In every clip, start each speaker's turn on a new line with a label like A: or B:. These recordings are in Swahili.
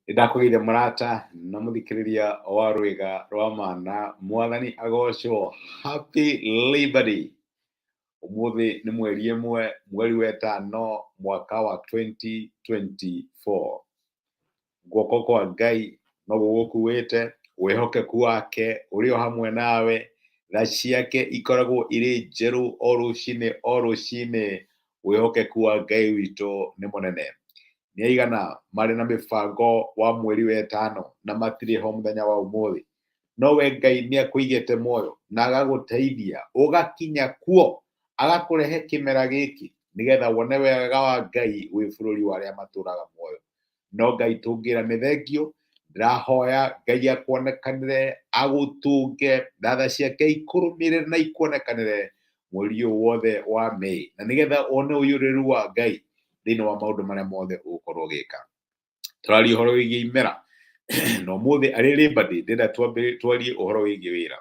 A: Ndakwĩire mũrata na mũthikĩrĩria wa rwĩga rwa mana mwathani agocwo. Happy Labor Day. Ũmũthĩ nĩ mweri ĩmwe mweri wetano mwaka wa 2024. Guoko kwa Ngai no gũgũkuĩte, wĩhokeku wake ũrĩ o hamwe nawe, tha ciake ikoragwo irĩ njerũ o rũcinĩ. Wĩhokeku wa Ngai witũ nĩ mũnene. Nĩ aigana marĩ na mĩbango wa mweri wetano na matirĩ ho mũthenya wa ũmũthĩ. Nowe Ngai nĩ akũigĩte muoyo na agagũteithia ũgakinya kuo, agakũrehe kĩmera gĩkĩ nĩgetha wone wega wa Ngai wĩ bũrũri wa arĩa matũraga muoyo. No Ngai tũngĩra nĩ thengio, ndĩrahoya Ngai akuonekanĩre, agũtũnge, tha ciake ikũrũmĩrĩre na ikuonekanĩre mweri ũyũ wothe wa Mei, na nĩgetha one ũiyũrĩrĩru wa Ngai thĩinĩ wa maũndũ marĩa mothe ũgũkorwo ũgĩka. Tũraria ũhoro wĩgiĩ imera na ũmũthĩ arĩ Labor Day, ndĩrenda twarie ũhoro wĩgiĩ wĩra.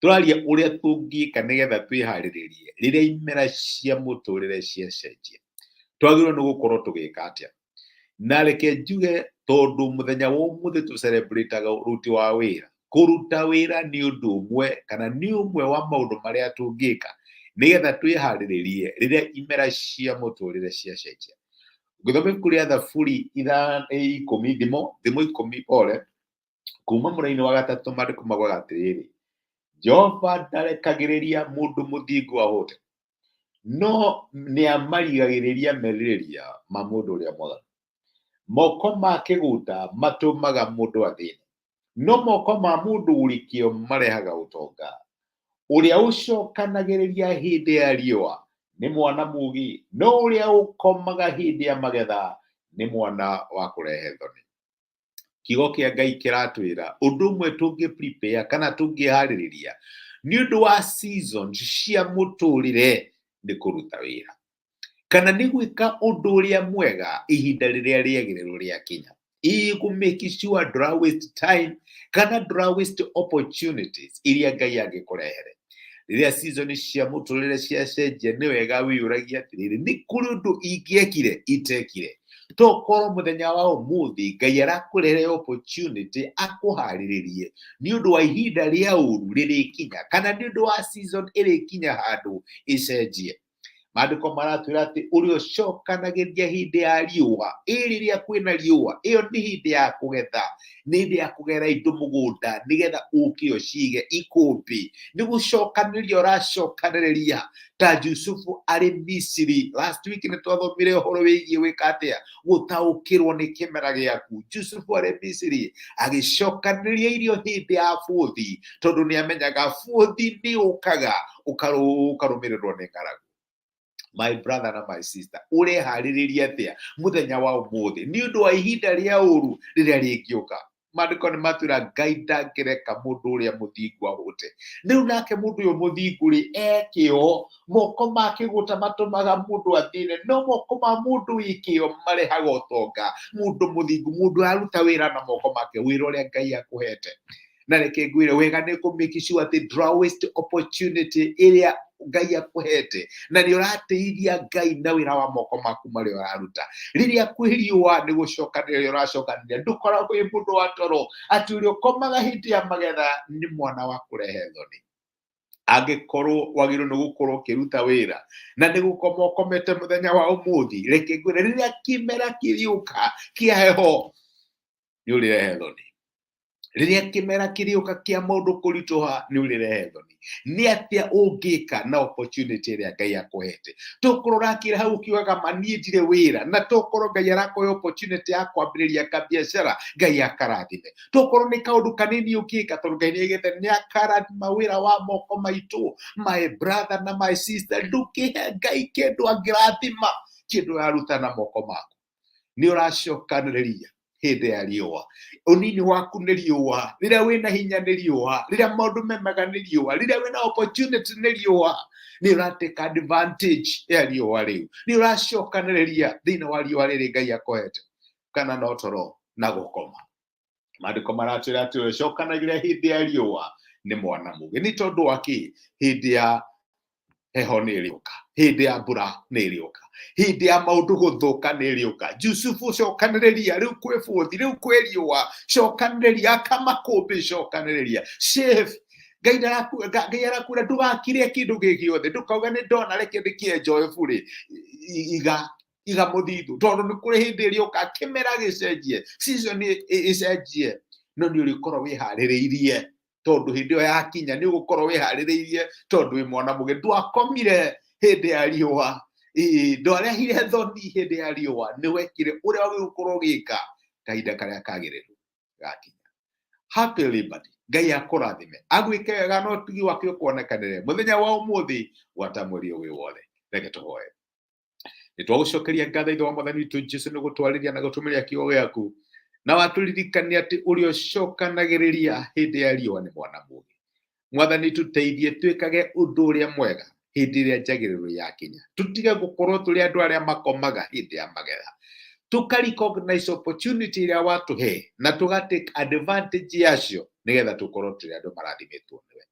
A: Tũraria ũrĩa tũngĩka nĩgetha twĩharĩrĩrie rĩrĩa imera cia mũtũrĩre ciacenjia. Twagĩrĩirwo nĩ gũkorwo tũgĩka atĩa? Na reke njuge tondũ mũthenya wa ũmũthĩ tũ celebrate ũruti wa wĩra. Kũruta wĩra nĩ ũndũ ũmwe kana nĩ ũmwe wa maũndũ marĩa tũngĩka nĩgetha twĩharĩrĩrie rĩrĩa imera cia mũtũrĩre ciacenjia. Ngĩthoma ibuku rĩa Thaburi thimo 10 pole kuma mũraini wa gatatũ maandĩko maugaga atĩrĩrĩ: Jehova ndarekagĩrĩria mũndũ mũthingu ahũte, no nĩ amarigagĩrĩria merirĩria ma mũndũ ũrĩa mwaganu. Moko ma kĩgũnda matũmaga mũndũ athĩne, no moko ma mũndũ ũrikĩo marehaga ũtonga. Ũrĩa ũcokanagĩrĩria hĩndĩ ya riũa nĩ mwana mũgi, no ũrĩa ũkomaga hĩndĩ ya magetha nĩ mwana wa kũrehe thoni. Kiugo kĩa Ngai kĩratwĩra ũndũ ũmwe tũngĩ prepare kana tũngĩharĩrĩria nĩ ũndũ wa seasons cia mũtũrĩre nĩ kũruta wĩra, kana nĩ gwĩka ũndũ ũrĩa mwega ihinda rĩrĩa rĩagĩrĩrwo rĩakinya. Make sure ndũra waste time kana ndũra waste opportunities iria Ngai angĩkũrehere. Rĩrĩa season cia mũtũrĩre ciacenjia nĩ wega wĩyũragia atĩrĩrĩ, nĩ kũrĩ ũndũ ingĩekire itekire. Tokorwo mũthenya wa ũmũthĩ Ngai arakũrehere opportunity akũharĩrĩrie nĩ ũndũ wa ihinda rĩa ũru rĩrĩkinya, kana nĩ ũndũ wa season ĩrĩkinya handũ icenjie. Maandĩko maratwĩra atĩ ũrĩa ũcokanagĩria hĩndĩ ya riũa, rĩrĩa kwĩna riũa, ĩyo nĩ hĩndĩ ya kũgetha, nĩ hĩndĩ ya kũgera indo mũgũnda nĩgetha ũke ũcige ikũmbĩ. Nĩ gũcokanĩrĩria ũracokanĩrĩria ta Jusufu arĩ Misiri. Last week nĩ twathomire ũhoro wĩgiĩ gwĩka atĩa, gũtaũkĩrwo nĩ kĩmera gĩaku. Jusufu arĩ Misiri agĩcokanĩrĩria irio hĩndĩ ya bũthi, tondũ nĩ amenyaga bũthi nĩ ũkaga ũkarũmĩrĩrwo nĩ ng'aragu. My brother na my sister, ũreharĩrĩria atĩa mũthenya wa ũmũthĩ nĩ ũndũ wa ihinda rĩa ũru rĩrĩa rĩngĩũka? Maandĩko nĩ matwĩra Ngai ndangĩreka mũndũ ũrĩa mũthingu ahũte. Rĩu nake mũndũ ũyũ mũthingu ekĩo, moko make gũta matũmaga mũndũ athĩne, no moko ma mũndũ wĩkĩo marehaga ũtonga. Mũndũ mũthingu, mũndũ aruta wĩra na moko make, wĩra ũrĩa Ngai akũhete. Na reke ngwĩre wega nĩ make sure atĩ ndũra waste opportunity ĩrĩa Ngai akũhete, na nĩ ũrateithia Ngai na wĩra wa moko maku marĩa ũraruta. Rĩrĩa kwĩ riũa nĩ gũcokanĩrĩria ũracokanĩrĩria, ndũkoragwo wĩ mũndũ wa toro atĩ ũrĩa ũkomaga hĩndĩ ya magetha nĩ mwana wa kũrehe thoni. Angĩkorwo wagĩrĩirwo nĩ gũkorwo ũkĩruta wĩra na nĩ gũkoma ũkomete mũthenya wa ũmũthĩ, reke ngwĩre rĩrĩa kĩmera kĩrĩũka kĩa heho nĩ ũrĩrehe thoni. Rĩrĩa kĩmera kĩrĩũka kĩa maũndũ kũritũha nĩ ũrĩrehe thoni. Nĩ atĩa ũngĩka na opportunity ĩrĩa Ngai akũhete? Tokorwo ũrakĩra hau ũkiugaga ma niĩ ndirĩ wĩra, na tokorwo Ngai arakũhe opportunity ya kwambĩrĩria kabiacara, Ngai akarathime. Tokorwo nĩ kaũndũ kanini ũngĩka, tondũ Ngai nĩaugĩte nĩ akarathima wĩra wa moko maitũ. My brother na my sister, ndũkĩhe Ngai kĩndũ angĩrathima kĩndũ yaruta na moko maku. Nĩ ũracokanĩrĩria hĩndĩ ya riũa, ũnini waku nĩ riũa, rĩrĩa wĩna hinya nĩ riũa, rĩrĩa maũndũ memaga nĩ riũa, rĩrĩa wĩna opportunity nĩ riũa. Nĩ ũratake advantage ya riũa rĩu, nĩ ũracokanĩrĩria thĩinĩ wa riũa rĩrĩ Ngai akũhete, kana no toro na gũkoma. Maandĩko maratwĩra atĩ ũcokanagĩrĩria hĩndĩ ya riũa nĩ mwana mũgi. Nĩ tondũ wa kĩ? Hĩndĩ ya heho nĩ ĩrĩũka, hĩndĩ ya mbura nĩ ĩrĩũka. hindi ya maundu guthuka ni riuka Jusufu cokanĩrĩria riu kwĩ bũthi riu kwĩ riũa cokanĩrĩria kamakũmbĩ cokanĩrĩria Chef Ngai arakwĩra ndũgakire kĩndũ gĩgĩothe ndũkauga nĩ ndona reke ndĩkĩenjoe bũrĩ iga mũthithũ tondũ nĩ kũrĩ hĩndĩ ĩrĩũka kĩmera gĩcenjie season ĩcenjie no nĩ ũrĩkorwo wĩharĩrĩirie tondu hindi ĩyo yakinya nĩ ũgũkorwo wĩharĩrĩirie tondu wĩ mwana mũgeni ndwakomire hĩndĩ ya riũa ndwarehire thoni hĩndĩ ya riũa nĩ wekire ũrĩa ũgũkorwo ũgĩka kahinda karĩa kagĩrĩru gakinya. Happy Liberty. Ngai akũrathime agwĩke wega no tigi wake ũkuonekanĩre mũthenya wa ũmũthĩ gwatamũrio wĩ wothe. Reke tũhoe. Nĩtwagũcokeria ngatho ithe wa Mwathani witũ Jesũ nĩ gũtwarĩria na gũtũmĩria kiugo gĩaku na watũririkania atĩ ũrĩa ũcokanagĩrĩria hĩndĩ ya riũa nĩ mwana mũũgĩ. Mwathani tũteithie twĩkage ũndũ ũrĩa mwega hĩndĩ ĩrĩa njagĩrĩru yakinya. Tũtige gũkorwo tũrĩ andũ arĩa makomaga hĩndĩ ya magetha. Tũka-recognize opportunity ĩrĩa watũhe na tũga-take advantage yacio nĩgetha tũkorwo tũrĩ andũ marathimitwo nĩwe.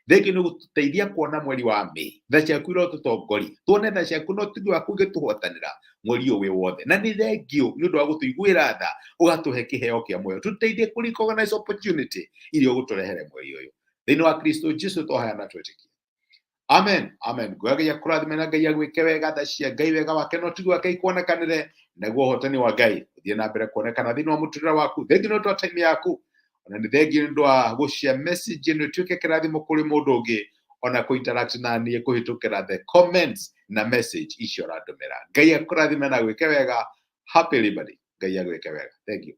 A: Thengio nĩ gũtũteithia kuona mweri wa Mĩĩ. Tha ciaku irotũtongoria tuone tha ciaku no tigi waku ũgĩtũhotanĩra mweri ũyũ wĩ wothe. Na nĩ thengio nĩ ũndũ wa gũtũiguĩra tha ũgatũhe kĩheo kĩa muoyo. Tũteithie kũ-recognize opportunity iria ũgũtũrehere mweri ũyũ. Thĩinĩ wa Kristo Jesũ twahoya na twĩtĩkia. Amen. Amen. Ngai akũrathime na Ngai agwĩke wega tha cia Ngai wega wake no tigi wake ikuonekanĩre naguo ũhotani wa Ngai ũthiĩ na mbere kuonekana thĩinĩ wa mũtũrĩre waku. Thengio nĩ ũndũ wa time yaku ona nĩ thengio nĩ ũndũ wa gũshare message ĩno ĩtuĩke kĩrathimo kũrĩ mũndũ ũngĩ ona ku-interact na niĩ kũhĩtũkĩra the comments na message icio ũrandũmĩra. Ngai akũrathime na agwĩke wega. Happy Liberty. Ngai agwĩke wega. Thank you.